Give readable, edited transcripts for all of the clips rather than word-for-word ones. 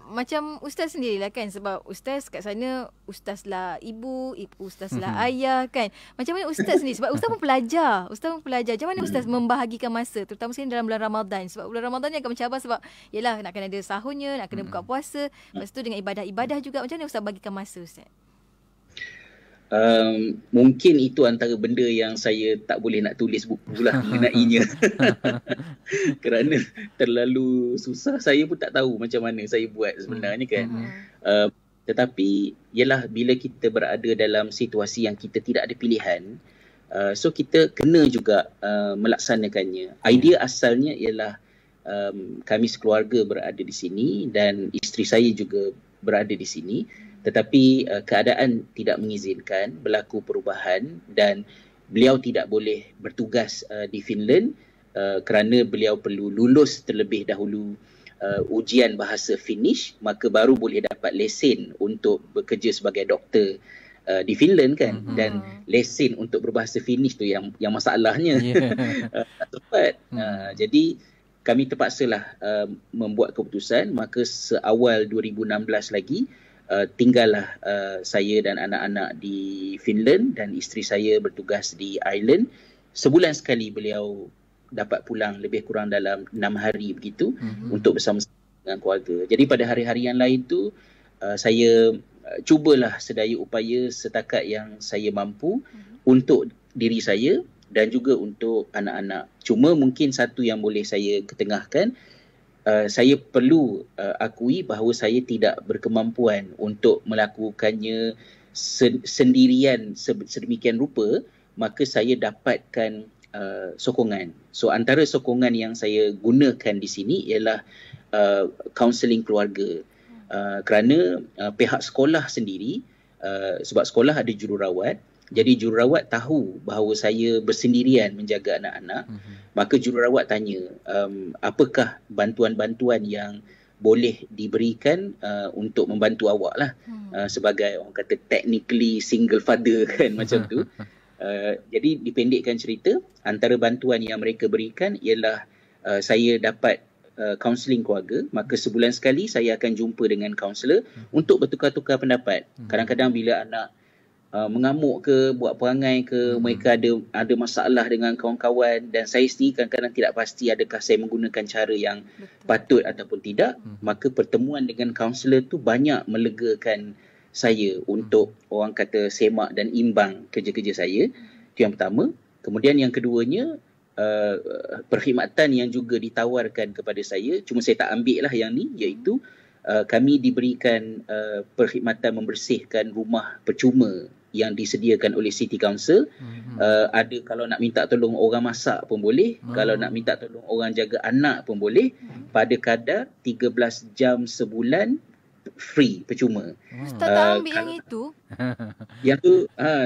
Macam ustaz sendirilah kan, sebab ustaz kat sana ustazlah ibu, ustazlah ayah kan. Macam mana ustaz sendiri, sebab ustaz pun pelajar. Macam mana ustaz membahagikan masa, terutama sekali dalam bulan Ramadan? Sebab bulan Ramadan ni akan mencabar sebab yelah nak kena ada sahurnya, nak kena buka puasa, lepas tu dengan ibadah-ibadah juga. Macam mana ustaz bagikan masa ustaz? Mungkin itu antara benda yang saya tak boleh nak tulis buku lah mengenainya. Kerana terlalu susah, saya pun tak tahu macam mana saya buat sebenarnya kan. Tetapi ialah bila kita berada dalam situasi yang kita tidak ada pilihan, so kita kena juga melaksanakannya. Idea asalnya ialah kami sekeluarga berada di sini dan isteri saya juga berada di sini. Tetapi keadaan tidak mengizinkan, berlaku perubahan dan beliau tidak boleh bertugas di Finland kerana beliau perlu lulus terlebih dahulu ujian bahasa Finnish, maka baru boleh dapat lesen untuk bekerja sebagai doktor di Finland kan. Dan lesen untuk berbahasa Finnish tu yang masalahnya. Tak sempat. Jadi kami terpaksalah membuat keputusan, maka seawal 2016 lagi tinggallah saya dan anak-anak di Finland dan isteri saya bertugas di Ireland. Sebulan sekali beliau dapat pulang, lebih kurang dalam 6 hari begitu untuk bersama dengan keluarga. Jadi pada hari-hari yang lain tu saya cubalah sedaya upaya setakat yang saya mampu untuk diri saya dan juga untuk anak-anak. Cuma mungkin satu yang boleh saya ketengahkan, saya perlu akui bahawa saya tidak berkemampuan untuk melakukannya sendirian sedemikian rupa, maka saya dapatkan sokongan. So antara sokongan yang saya gunakan di sini ialah kaunseling keluarga. Kerana pihak sekolah sendiri, sebab sekolah ada jururawat, jadi jururawat tahu bahawa saya bersendirian menjaga anak-anak. Maka jururawat tanya, apakah bantuan-bantuan yang boleh diberikan untuk membantu awak lah, sebagai orang kata technically single father kan, macam tu. Jadi dipendekkan cerita, antara bantuan yang mereka berikan ialah saya dapat kaunseling keluarga. Maka sebulan sekali saya akan jumpa dengan kaunselor untuk bertukar-tukar pendapat. Kadang-kadang bila anak mengamuk ke, buat perangai ke, mereka ada masalah dengan kawan-kawan dan saya sendiri kadang-kadang tidak pasti adakah saya menggunakan cara yang patut ataupun tidak, maka pertemuan dengan kaunselor tu banyak melegakan saya untuk orang kata semak dan imbang kerja-kerja saya. Itu yang pertama. Kemudian yang keduanya, perkhidmatan yang juga ditawarkan kepada saya, cuma saya tak ambil lah yang ni, iaitu kami diberikan perkhidmatan membersihkan rumah percuma yang disediakan oleh City Council. Ada kalau nak minta tolong orang masak pun boleh, kalau nak minta tolong orang jaga anak pun boleh, pada kadar 13 jam sebulan free, percuma. Ustaz tak ambil yang itu? Yang tu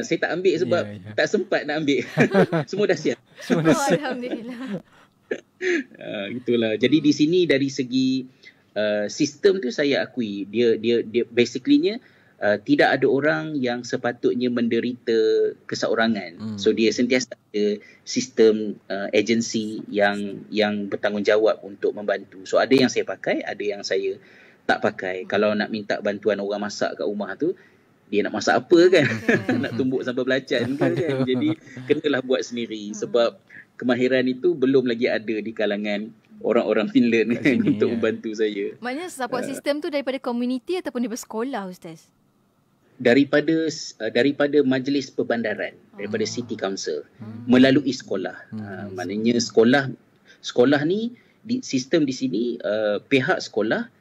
saya tak ambil sebab tak sempat nak ambil. Semua dah siap. Alhamdulillah. Itulah. Jadi di sini dari segi sistem tu saya akui dia basically-nya tidak ada orang yang sepatutnya menderita keseorangan. So dia sentiasa ada sistem agensi yang bertanggungjawab untuk membantu. So ada yang saya pakai, ada yang saya tak pakai. Kalau nak minta bantuan orang masak kat rumah tu, dia nak masak apa kan? Nak tumbuk sambal belacan ke kan? Jadi kenalah buat sendiri sebab kemahiran itu belum lagi ada di kalangan orang-orang Finland kan, untuk membantu saya. Maknanya support sistem tu daripada komuniti ataupun daripada sekolah Ustaz? Daripada majlis perbandaran, daripada City Council, melalui sekolah. Maknanya sekolah ni sistem di sini, pihak sekolah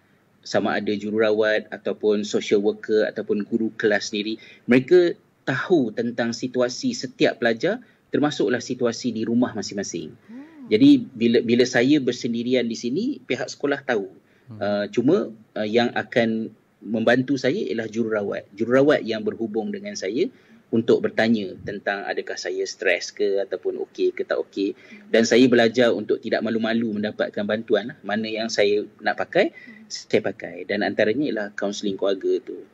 sama ada jururawat ataupun social worker ataupun guru kelas sendiri, mereka tahu tentang situasi setiap pelajar, termasuklah situasi di rumah masing-masing. Jadi bila saya bersendirian di sini, pihak sekolah tahu. Cuma yang akan membantu saya ialah jururawat yang berhubung dengan saya untuk bertanya tentang adakah saya stres ke ataupun okey ke tak okey. Dan saya belajar untuk tidak malu-malu mendapatkan bantuan lah. Mana yang saya nak pakai, saya pakai. Dan antaranya ialah kaunseling keluarga tu.